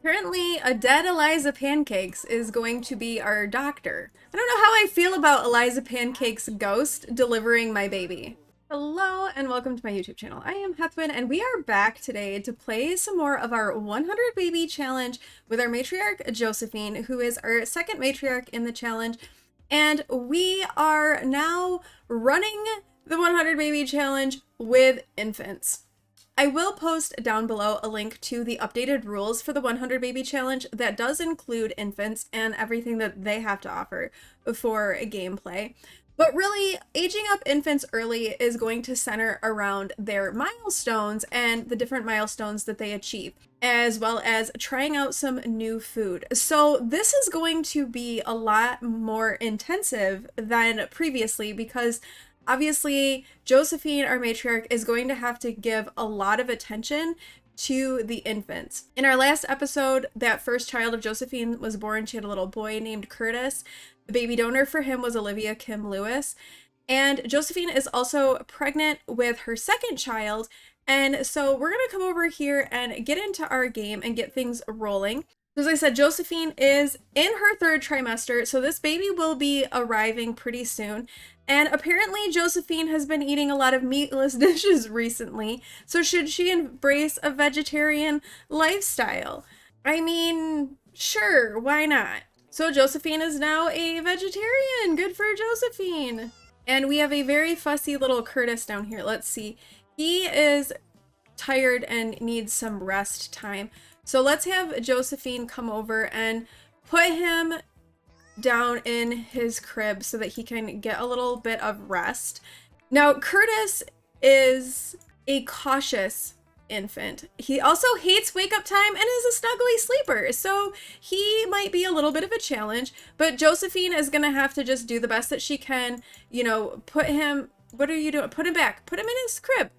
Apparently, a dead Eliza Pancakes is going to be our doctor. I don't know how I feel about Eliza Pancakes' ghost delivering my baby. Hello and welcome to my YouTube channel. I am Heathwyn and we are back today to play some more of our 100 baby challenge with our matriarch Josephine, who is our second matriarch in the challenge. And we are now running the 100 baby challenge with infants. I will post down below a link to the updated rules for the 100 baby challenge that does include infants and everything that they have to offer for gameplay. But really, aging up infants early is going to center around their milestones and the different milestones that they achieve, as well as trying out some new food. So this is going to be a lot more intensive than previously because obviously, Josephine, our matriarch, is going to have to give a lot of attention to the infants. In our last episode, that first child of Josephine was born. She had a little boy named Curtis. The baby donor for him was Olivia Kim Lewis. And Josephine is also pregnant with her second child. And so we're going to come over here and get into our game and get things rolling. As I said, Josephine is in her third trimester, so this baby will be arriving pretty soon. And apparently Josephine has been eating a lot of meatless dishes recently, so should she embrace a vegetarian lifestyle? I mean, sure, why not? So Josephine is now a vegetarian. Good for Josephine. And we have a very fussy little Curtis down here. Let's see. He is tired and needs some rest time. So let's have Josephine come over and put him down in his crib so that he can get a little bit of rest. Now, Curtis is a cautious infant. He also hates wake up time and is a snuggly sleeper, so he might be a little bit of a challenge, but Josephine is gonna have to just do the best that she can, you know, put him, what are you doing? Put him back, put him in his crib.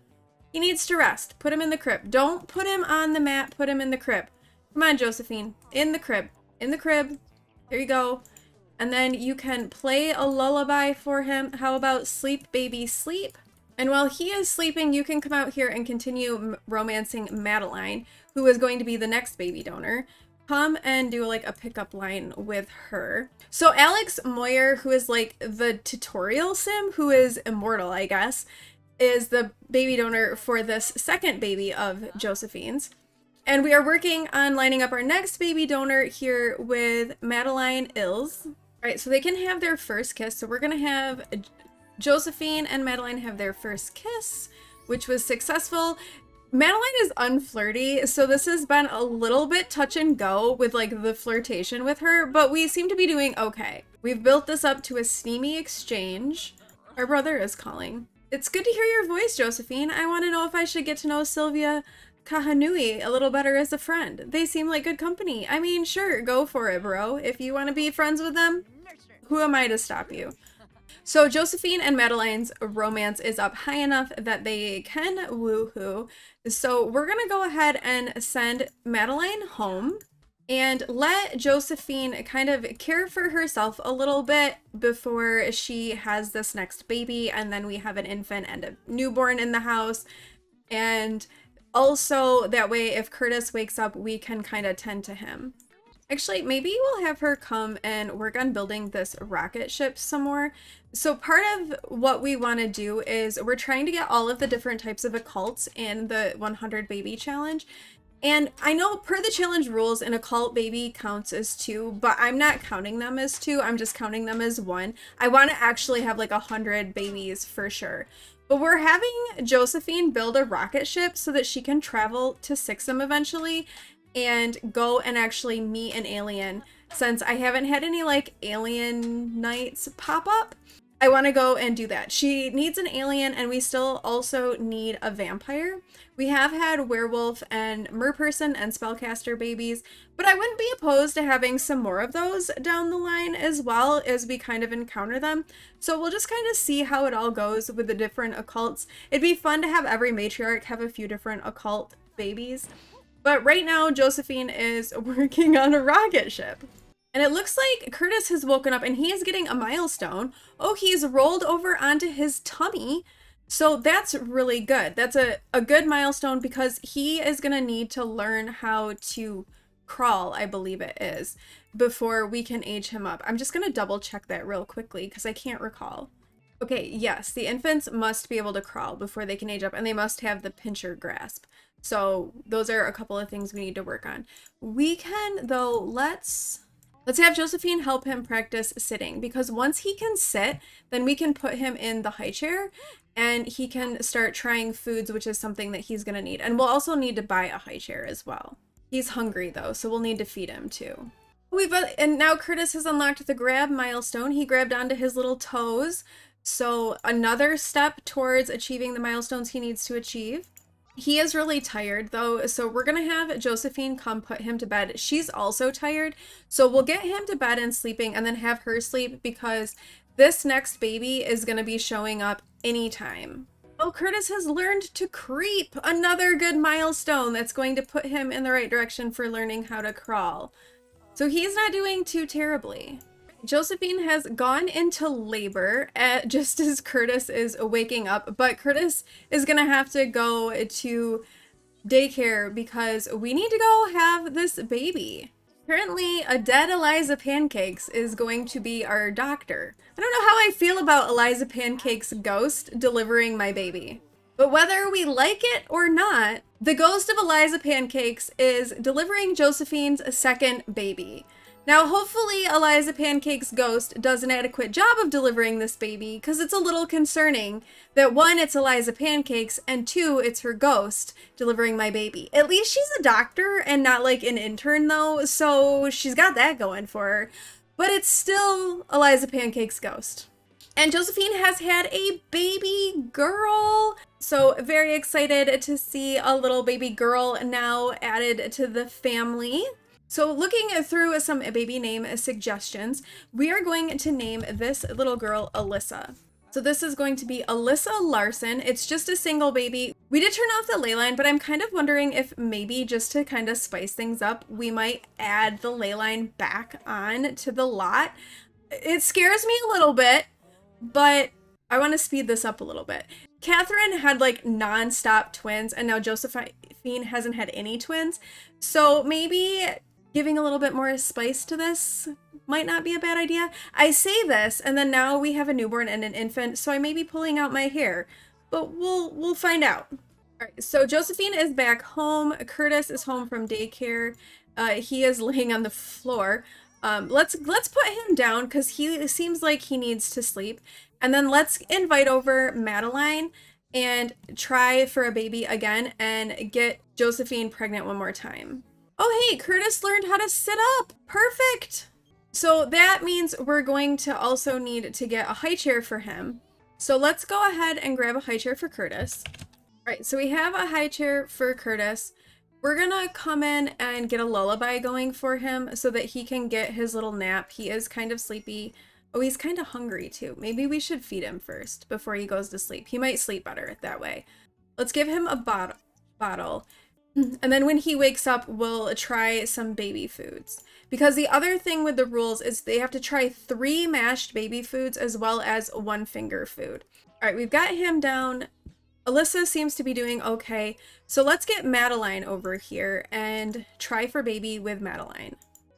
He needs to rest. Put him in the crib. Don't put him on the mat. Put him in the crib. Come on, Josephine. In the crib. In the crib. There you go. And then you can play a lullaby for him. How about sleep, baby, sleep? And while he is sleeping, you can come out here and continue romancing Madeline, who is going to be the next baby donor. Come and do like a pickup line with her. So Alex Moyer, who is like the tutorial sim, who is immortal, I guess, is the baby donor for this second baby of Josephine's. And we are working on lining up our next baby donor here with Madeline Ills. All right, so they can have their first kiss. So we're gonna have Josephine and Madeline have their first kiss, which was successful. Madeline is unflirty, so this has been a little bit touch and go with like the flirtation with her, but we seem to be doing okay. We've built this up to a steamy exchange. Our brother is calling. It's good to hear your voice, Josephine. I want to know if I should get to know Sylvia Kahanui a little better as a friend. They seem like good company. I mean, sure, go for it, bro. If you want to be friends with them, who am I to stop you? So Josephine and Madeline's romance is up high enough that they can woohoo. So we're going to go ahead and send Madeline home and let Josephine kind of care for herself a little bit before she has this next baby, and then we have an infant and a newborn in the house. And also that way, if Curtis wakes up, we can kind of tend to him. Actually, maybe we'll have her come and work on building this rocket ship some more. So part of what we want to do is we're trying to get all of the different types of occults in the 100 baby challenge. And I know per the challenge rules, an occult baby counts as 2, but I'm not counting them as 2. I'm just counting them as 1. I want to actually have like 100 babies for sure. But we're having Josephine build a rocket ship so that she can travel to Sixum eventually and go and actually meet an alien. Since I haven't had any like alien nights pop up, I want to go and do that. She needs an alien, and we still also need a vampire. We have had werewolf and merperson and spellcaster babies, but I wouldn't be opposed to having some more of those down the line as well as we kind of encounter them. So we'll just kind of see how it all goes with the different occults. It'd be fun to have every matriarch have a few different occult babies. But right now, Josephine is working on a rocket ship. And it looks like Curtis has woken up and he is getting a milestone. Oh, he's rolled over onto his tummy. So that's really good. That's a good milestone because he is going to need to learn how to crawl, I believe it is, before we can age him up. I'm just going to double check that real quickly because I can't recall. Okay, yes, the infants must be able to crawl before they can age up, and they must have the pincher grasp. So those are a couple of things we need to work on. We can, though, let's have Josephine help him practice sitting, because once he can sit, then we can put him in the high chair and he can start trying foods, which is something that he's going to need. And we'll also need to buy a high chair as well. He's hungry though, so we'll need to feed him too. And now Curtis has unlocked the grab milestone. He grabbed onto his little toes. So another step towards achieving the milestones he needs to achieve. He is really tired though, so we're gonna have Josephine come put him to bed. She's also tired, so we'll get him to bed and sleeping and then have her sleep, because this next baby is gonna be showing up anytime. Oh, Curtis has learned to creep, another good milestone that's going to put him in the right direction for learning how to crawl. So he's not doing too terribly. Josephine has gone into labor just as Curtis is waking up, but Curtis is gonna have to go to daycare because we need to go have this baby. Apparently, a dead Eliza Pancakes is going to be our doctor. I don't know how I feel about Eliza Pancakes' ghost delivering my baby. But whether we like it or not, the ghost of Eliza Pancakes is delivering Josephine's second baby. Now, hopefully Eliza Pancake's ghost does an adequate job of delivering this baby, because it's a little concerning that one, it's Eliza Pancakes, and two, it's her ghost delivering my baby. At least she's a doctor and not like an intern though, so she's got that going for her. But it's still Eliza Pancake's ghost. And Josephine has had a baby girl. So very excited to see a little baby girl now added to the family. So looking through some baby name suggestions, we are going to name this little girl Alyssa. So this is going to be Alyssa Larson. It's just a single baby. We did turn off the ley line, but I'm kind of wondering if maybe just to kind of spice things up, we might add the ley line back on to the lot. It scares me a little bit, but I want to speed this up a little bit. Catherine had like non-stop twins, and now Josephine hasn't had any twins. So maybe giving a little bit more spice to this might not be a bad idea. I say this, and then now we have a newborn and an infant, so I may be pulling out my hair, but we'll find out. All right, so Josephine is back home. Curtis is home from daycare. He is laying on the floor. Let's put him down because he seems like he needs to sleep. And then let's invite over Madeline and try for a baby again and get Josephine pregnant one more time. Oh, hey, Curtis learned how to sit up. Perfect. So that means we're going to also need to get a high chair for him. So let's go ahead and grab a high chair for Curtis. All right, so we have a high chair for Curtis. We're gonna come in and get a lullaby going for him so that he can get his little nap. He is kind of sleepy. Oh, he's kind of hungry too. Maybe we should feed him first before he goes to sleep. He might sleep better that way. Let's give him a bottle. And then when he wakes up, we'll try some baby foods. Because the other thing with the rules is they have to try 3 mashed baby foods as well as 1 finger food. All right, we've got him down. Alyssa seems to be doing okay. So let's get Madeline over here and try for baby with Madeline.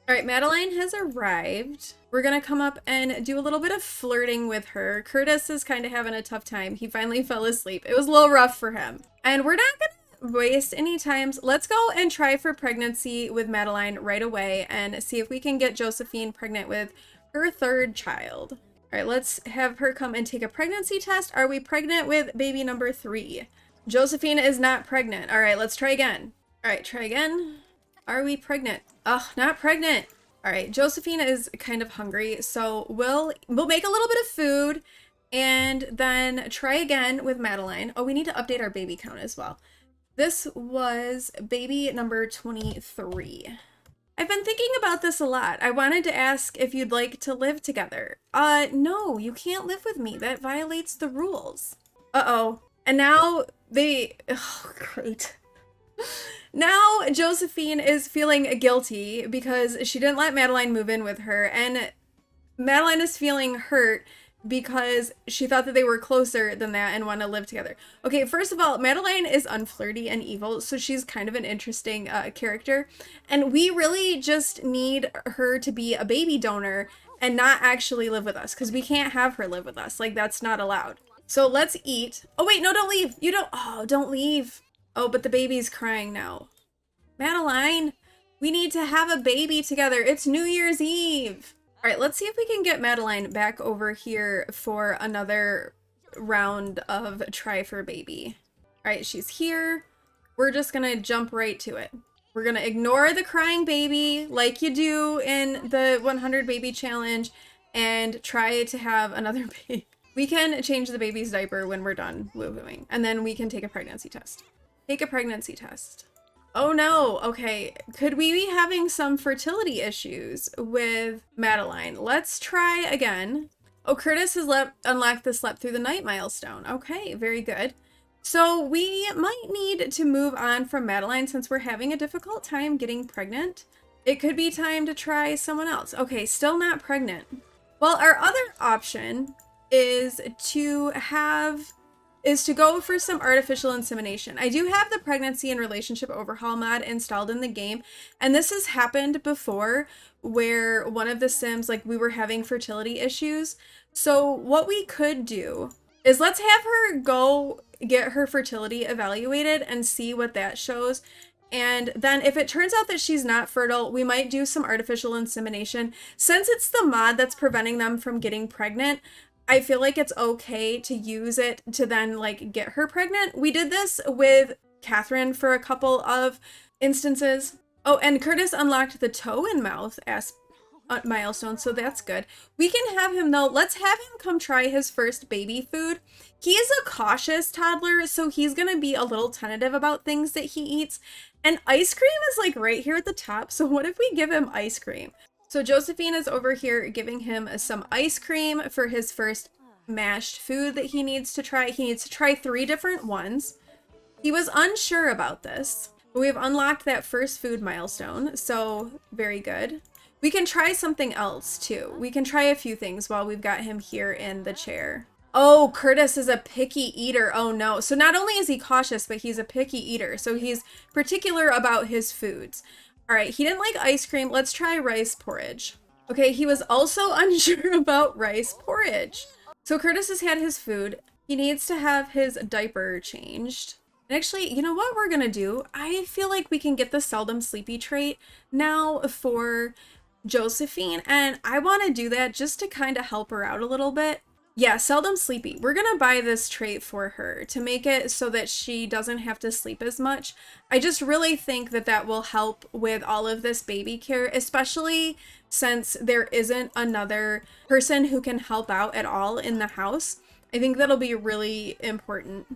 All right, Madeline has arrived. We're gonna come up and do a little bit of flirting with her. Curtis is kind of having a tough time. He finally fell asleep. It was a little rough for him. And we're not gonna waste any times. Let's go and try for pregnancy with Madeline right away and see if we can get Josephine pregnant with her 3rd child. All right, let's have her come and take a pregnancy test. Are we pregnant with baby number 3? Josephine is not pregnant. All right, let's try again. All right, try again. Are we pregnant? Ugh, not pregnant. All right, Josephine is kind of hungry, so we'll make a little bit of food and then try again with Madeline. Oh, we need to update our baby count as well. This was baby number 23. I've been thinking about this a lot. I wanted to ask if you'd like to live together. No, you can't live with me. That violates the rules. Uh-oh. And now oh, great. Now Josephine is feeling guilty because she didn't let Madeline move in with her, and Madeline is feeling hurt because she thought that they were closer than that and want to live together. Okay, first of all, Madeline is unflirty and evil, so she's kind of an interesting character. And we really just need her to be a baby donor and not actually live with us, because we can't have her live with us. Like, that's not allowed. So let's eat. Oh, wait, no, don't leave. You don't. Oh, don't leave. Oh, but the baby's crying now. Madeline, we need to have a baby together. It's New Year's Eve. All right, let's see if we can get Madeline back over here for another round of try for baby. All right, she's here. We're just gonna jump right to it. We're gonna ignore the crying baby like you do in the 100 baby challenge and try to have another baby. We can change the baby's diaper when we're done woo-wooing, and then we can take a pregnancy test. Take a pregnancy test. Oh no, okay. Could we be having some fertility issues with Madeline? Let's try again. Oh, Curtis has unlocked the slept through the night milestone. Okay, very good. So we might need to move on from Madeline since we're having a difficult time getting pregnant. It could be time to try someone else. Okay, still not pregnant. Well, our other option is to go for some artificial insemination. I do have the pregnancy and relationship overhaul mod installed in the game, and this has happened before where one of the sims, like, we were having fertility issues. So what we could do is let's have her go get her fertility evaluated and see what that shows. And then if it turns out that she's not fertile, we might do some artificial insemination. Since it's the mod that's preventing them from getting pregnant, I feel like it's okay to use it to then, like, get her pregnant. We did this with Catherine for a couple of instances. Oh, and Curtis unlocked the toe and mouth as milestone, so that's good. We can have him, though. Let's have him come try his first baby food. He is a cautious toddler, so he's gonna be a little tentative about things that he eats. And ice cream is, like, right here at the top, so what if we give him ice cream? So Josephine is over here giving him some ice cream for his first mashed food that he needs to try. He needs to try 3 different ones. He was unsure about this, but we've unlocked that first food milestone, so very good. We can try something else too. We can try a few things while we've got him here in the chair. Oh, Curtis is a picky eater. Oh no. So not only is he cautious, but he's a picky eater. So he's particular about his foods. All right, he didn't like ice cream. Let's try rice porridge. Okay, he was also unsure about rice porridge. So Curtis has had his food. He needs to have his diaper changed. And actually, you know what we're gonna do? I feel like we can get the seldom sleepy trait now for Josephine, and I want to do that just to kind of help her out a little bit. Yeah, seldom sleepy. We're gonna buy this trait for her to make it so that she doesn't have to sleep as much. I just really think that that will help with all of this baby care, especially since there isn't another person who can help out at all in the house. I think that'll be really important.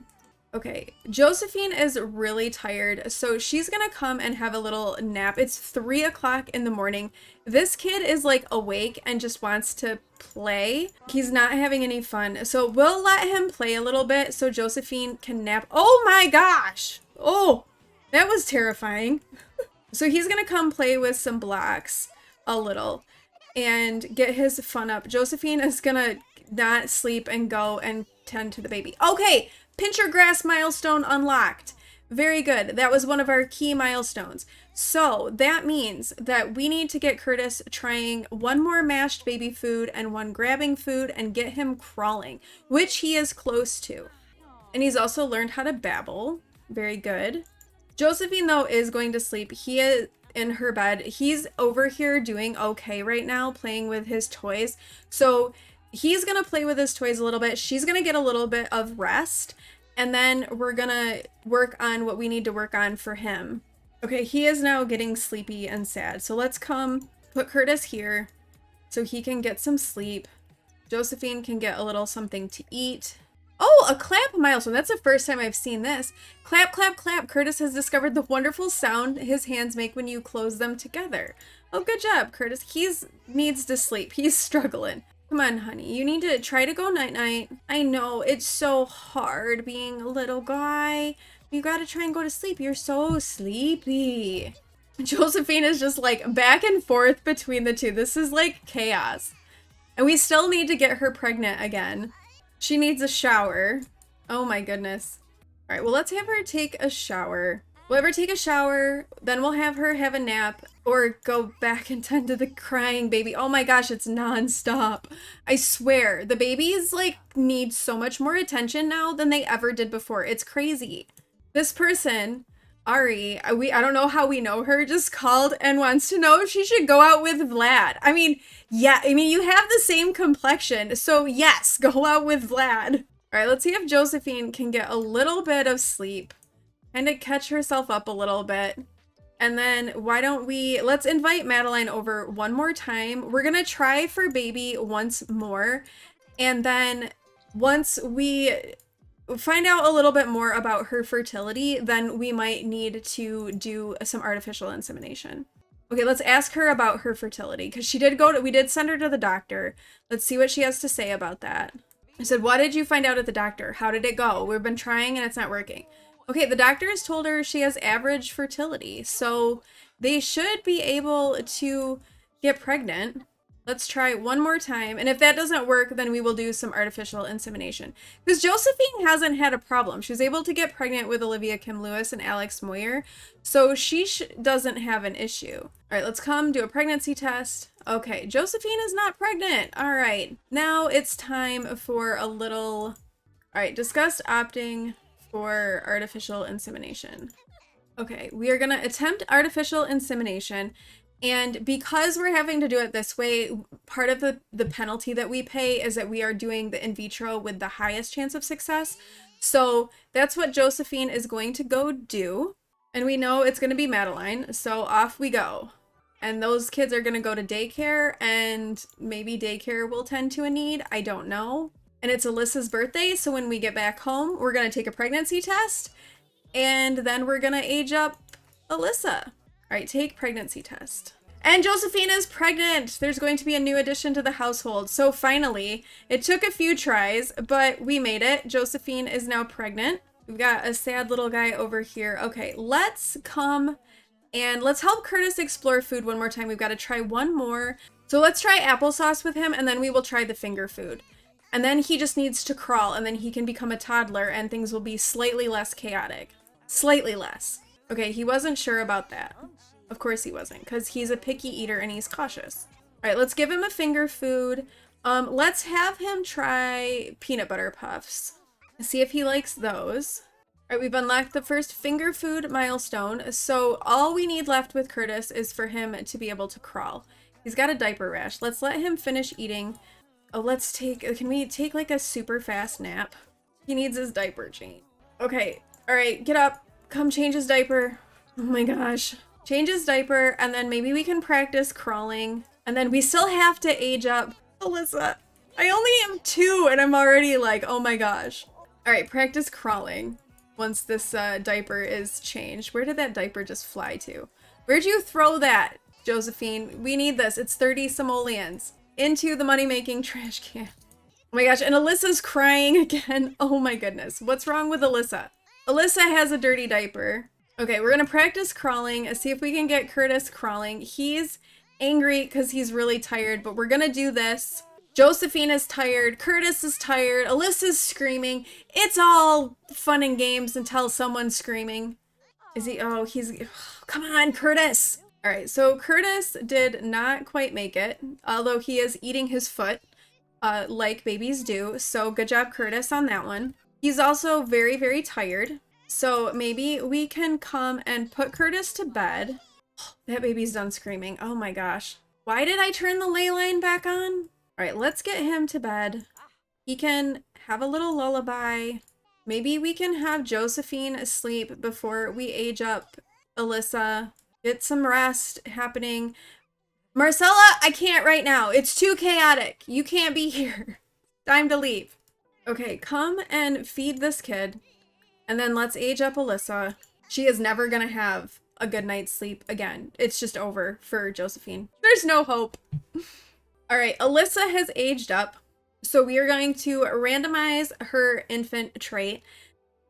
Okay, Josephine is really tired, so she's gonna come and have a little nap. It's 3 o'clock in the morning. This kid is, like, awake and just wants to play. He's not having any fun, so we'll let him play a little bit so Josephine can nap. Oh my gosh! Oh, that was terrifying. So he's gonna come play with some blocks a little and get his fun up. Josephine is gonna not sleep and go and tend to the baby. Okay! Pincher grass milestone unlocked. Very good. That was one of our key milestones. So that means that we need to get Curtis trying 1 more mashed baby food and 1 grabbing food and get him crawling, which he is close to. And he's also learned how to babble. Very good. Josephine, though, is going to sleep. He is in her bed. He's over here doing okay right now, playing with his toys. So he's gonna play with his toys a little bit. She's gonna get a little bit of rest, and then we're gonna work on what we need to work on for him. Okay, he is now getting sleepy and sad. So let's come put Curtis here so he can get some sleep. Josephine can get a little something to eat. Oh, a clap milestone. That's the first time I've seen this. Clap, clap, clap. Curtis has discovered the wonderful sound his hands make when you close them together. Oh, good job, Curtis. He needs to sleep. He's struggling. Come on, honey. You need to try to go night-night. I know, it's so hard being a little guy. You gotta try and go to sleep. You're so sleepy. Josephine is just, like, back and forth between the two. This is, like, chaos. And we still need to get her pregnant again. She needs a shower. Oh my goodness. All right, well, let's have her take a shower. We'll have her take a shower, then we'll have her have a nap or go back and tend to the crying baby. Oh my gosh, it's nonstop. I swear, the babies like need so much more attention now than they ever did before. It's crazy. This person, Ari, I don't know how we know her, just called and wants to know if she should go out with Vlad. I mean, yeah, I mean, you have the same complexion, so yes, go out with Vlad. All right, let's see if Josephine can get a little bit of sleep. Kind of catch herself up a little bit. And then why don't let's invite Madeline over one more time. We're gonna try for baby once more. And then once we find out a little bit more about her fertility, then we might need to do some artificial insemination. Okay, let's ask her about her fertility because we did send her to the doctor. Let's see what she has to say about that. I said, what did you find out at the doctor? How did it go? We've been trying and it's not working. Okay, the doctor has told her she has average fertility, so they should be able to get pregnant. Let's try one more time, and if that doesn't work, then we will do some artificial insemination. Because Josephine hasn't had a problem. She was able to get pregnant with Olivia Kim Lewis and Alex Moyer, so she doesn't have an issue. All right, let's come do a pregnancy test. Okay, Josephine is not pregnant. All right, now it's time for a little... All right, discuss opting for artificial insemination. Okay, we are going to attempt artificial insemination, and because we're having to do it this way, part of the penalty that we pay is that we are doing the in vitro with the highest chance of success. So that's what Josephine is going to go do, and we know it's going to be Madeline, so off we go. And those kids are going to go to daycare, and maybe daycare will tend to a need, I don't know. And it's Alyssa's birthday, so when we get back home, we're going to take a pregnancy test, and then we're going to age up Alyssa. All right, take pregnancy test. And Josephine is pregnant! There's going to be a new addition to the household. So finally, it took a few tries, but we made it. Josephine is now pregnant. We've got a sad little guy over here. Okay, let's come and let's help Curtis explore food one more time. We've got to try one more. So let's try applesauce with him, and then we will try the finger food. And then he just needs to crawl, and then he can become a toddler, and things will be slightly less chaotic. Slightly less. Okay, he wasn't sure about that. Of course he wasn't, because he's a picky eater and he's cautious. All right, let's give him a finger food. Let's have him try peanut butter puffs. See if he likes those. All right, we've unlocked the first finger food milestone. So all we need left with Curtis is for him to be able to crawl. He's got a diaper rash. Let's let him finish eating. Oh, can we take like a super fast nap? He needs his diaper changed. Okay, all right, get up, come change his diaper. Oh my gosh. Change his diaper, and then maybe we can practice crawling. And then we still have to age up Alyssa. I only am 2 and I'm already like, oh my gosh. All right, practice crawling once this diaper is changed. Where did that diaper just fly to? Where'd you throw that, Josephine? We need this. It's 30 simoleons. Into the money-making trash can. Oh my gosh, and Alyssa's crying again. Oh my goodness. What's wrong with Alyssa? Alyssa has a dirty diaper. Okay, we're gonna practice crawling and see if we can get Curtis crawling. He's angry because he's really tired, but we're gonna do this. Josephine is tired, Curtis is tired, Alyssa's screaming. It's all fun and games until someone's screaming. Is he? Oh, come on, Curtis. All right, so Curtis did not quite make it, although he is eating his foot like babies do. So good job, Curtis, on that one. He's also very, very tired. So maybe we can come and put Curtis to bed. That baby's done screaming. Oh my gosh. Why did I turn the ley line back on? All right, let's get him to bed. He can have a little lullaby. Maybe we can have Josephine asleep before we age up Alyssa. Get some rest happening. Marcella, I can't right now. It's too chaotic. You can't be here. Time to leave. Okay, come and feed this kid. And then let's age up Alyssa. She is never gonna have a good night's sleep again. It's just over for Josephine. There's no hope. All right, Alyssa has aged up. So we are going to randomize her infant trait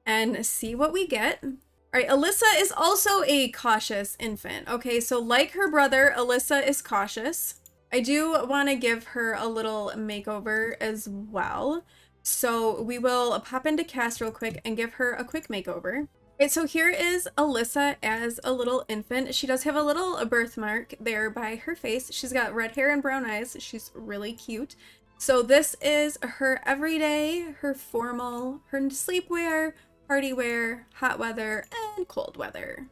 and see what we get. All right, Alyssa is also a cautious infant. Okay, so like her brother, Alyssa is cautious. I do want to give her a little makeover as well. So we will pop into cast real quick and give her a quick makeover. Right, so here is Alyssa as a little infant. She does have a little birthmark there by her face. She's got red hair and brown eyes. She's really cute. So this is her everyday, her formal, her sleepwear, party wear, hot weather, and cold weather.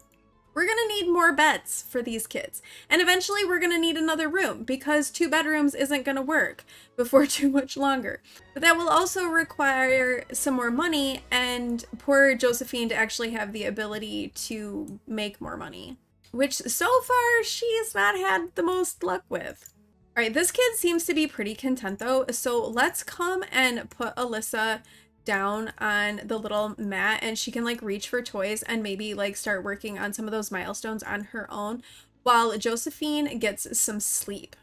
We're gonna need more beds for these kids. And eventually we're gonna need another room because 2 bedrooms isn't gonna work before too much longer. But that will also require some more money and poor Josephine to actually have the ability to make more money, which so far she's not had the most luck with. All right, this kid seems to be pretty content though. So let's come and put Alyssa down on the little mat and she can like reach for toys and maybe like start working on some of those milestones on her own while Josephine gets some sleep.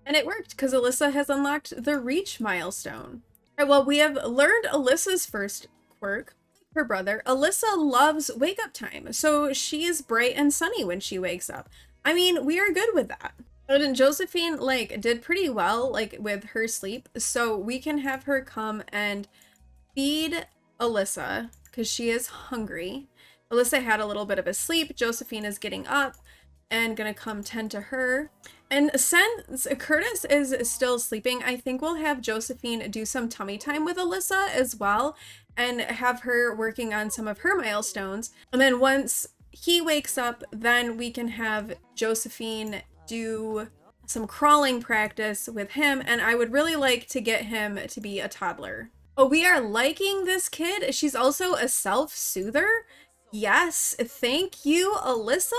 And it worked because Alyssa has unlocked the reach milestone. All right, well, we have learned Alyssa's first quirk. Her brother, Alyssa loves wake up time, so she is bright and sunny when she wakes up. I mean, we are good with that. And Josephine like did pretty well like with her sleep, so we can have her come and feed Alyssa because she is hungry. Alyssa had a little bit of a sleep. Josephine is getting up and gonna come tend to her. And since Curtis is still sleeping, I think we'll have Josephine do some tummy time with Alyssa as well and have her working on some of her milestones. And then once he wakes up, then we can have Josephine do some crawling practice with him. And I would really like to get him to be a toddler. Oh, we are liking this kid. She's also a self-soother. Yes, thank you, Alyssa.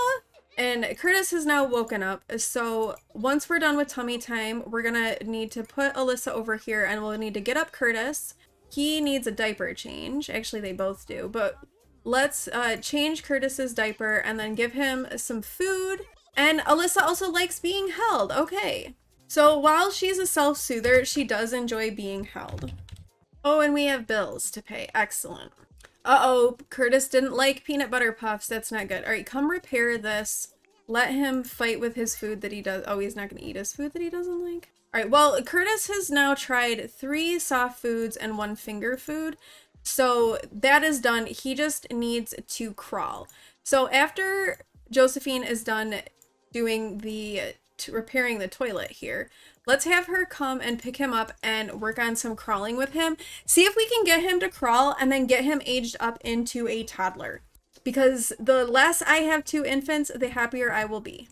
And Curtis has now woken up. So once we're done with tummy time, we're gonna need to put Alyssa over here and we'll need to get up Curtis. He needs a diaper change. Actually, they both do, but let's change Curtis's diaper and then give him some food. And Alyssa also likes being held. Okay. So while she's a self-soother, she does enjoy being held. Oh, and we have bills to pay. Excellent. Uh-oh, Curtis didn't like peanut butter puffs. That's not good. All right, come repair this. Let him fight with his food that he does. Oh, he's not going to eat his food that he doesn't like. All right, well, Curtis has now tried 3 soft foods and 1 finger food. So that is done. He just needs to crawl. So after Josephine is done doing the repairing the toilet here, let's have her come and pick him up and work on some crawling with him. See if we can get him to crawl and then get him aged up into a toddler. Because the less I have 2 infants, the happier I will be.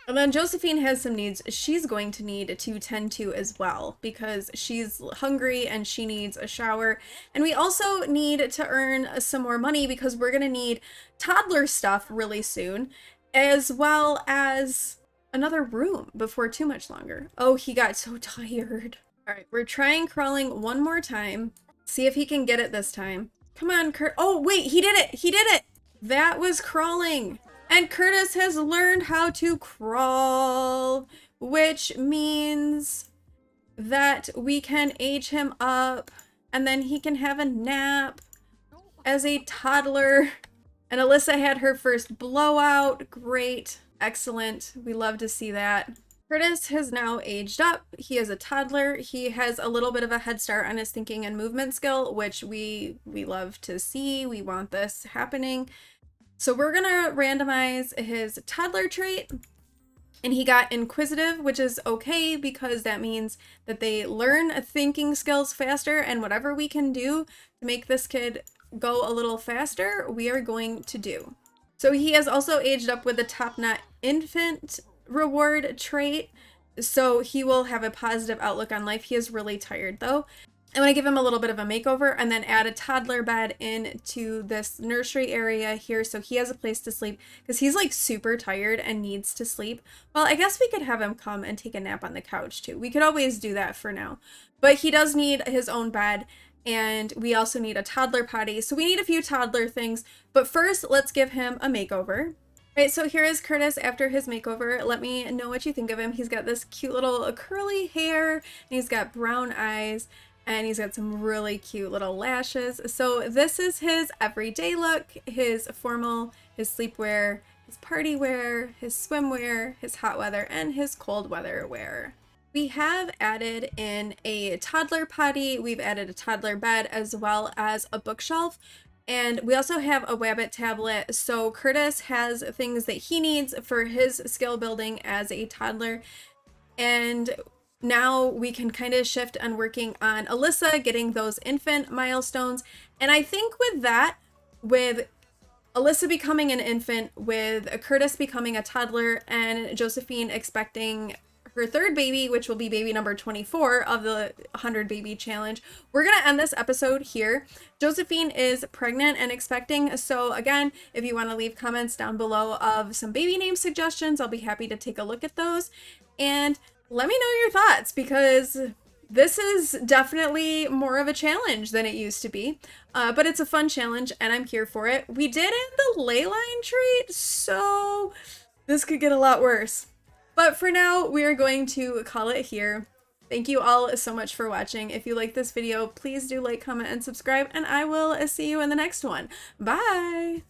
And then Josephine has some needs she's going to need to tend to as well because she's hungry and she needs a shower. And we also need to earn some more money because we're going to need toddler stuff really soon, as well as another room before too much longer. Oh, he got so tired. All right, we're trying crawling one more time. See if he can get it this time. Come on, Kurt. Oh, wait, he did it. He did it. That was crawling. And Curtis has learned how to crawl, which means that we can age him up and then he can have a nap as a toddler. And Alyssa had her first blowout. Great. Excellent. We love to see that. Curtis has now aged up. He is a toddler. He has a little bit of a head start on his thinking and movement skill, which we love to see. We want this happening. So we're gonna randomize his toddler trait. And he got inquisitive, which is okay because that means that they learn thinking skills faster, and whatever we can do to make this kid go a little faster, we are going to do. So he has also aged up with the top knot infant reward trait. So he will have a positive outlook on life. He is really tired though. I'm going to give him a little bit of a makeover and then add a toddler bed into this nursery area here so he has a place to sleep because he's like super tired and needs to sleep. Well, I guess we could have him come and take a nap on the couch too. We could always do that for now. But he does need his own bed. And we also need a toddler potty. So we need a few toddler things. But first, let's give him a makeover. Right, so here is Curtis after his makeover. Let me know what you think of him. He's got this cute little curly hair. And he's got brown eyes. And he's got some really cute little lashes. So this is his everyday look. His formal, his sleepwear, his party wear, his swimwear, his hot weather, and his cold weather wear. We have added in a toddler potty, we've added a toddler bed, as well as a bookshelf. And we also have a Wabbit tablet, so Curtis has things that he needs for his skill building as a toddler. And now we can kind of shift on working on Alyssa getting those infant milestones. And I think with that, with Alyssa becoming an infant, with Curtis becoming a toddler, and Josephine expecting her third baby, which will be baby number 24 of the 100 baby challenge, we're going to end this episode here. Josephine is pregnant and expecting. So again, if you want to leave comments down below of some baby name suggestions, I'll be happy to take a look at those. And let me know your thoughts, because this is definitely more of a challenge than it used to be, but it's a fun challenge and I'm here for it. We did end the ley line trait, so this could get a lot worse. But for now, we are going to call it here. Thank you all so much for watching. If you like this video, please do like, comment, and subscribe, and I will see you in the next one. Bye!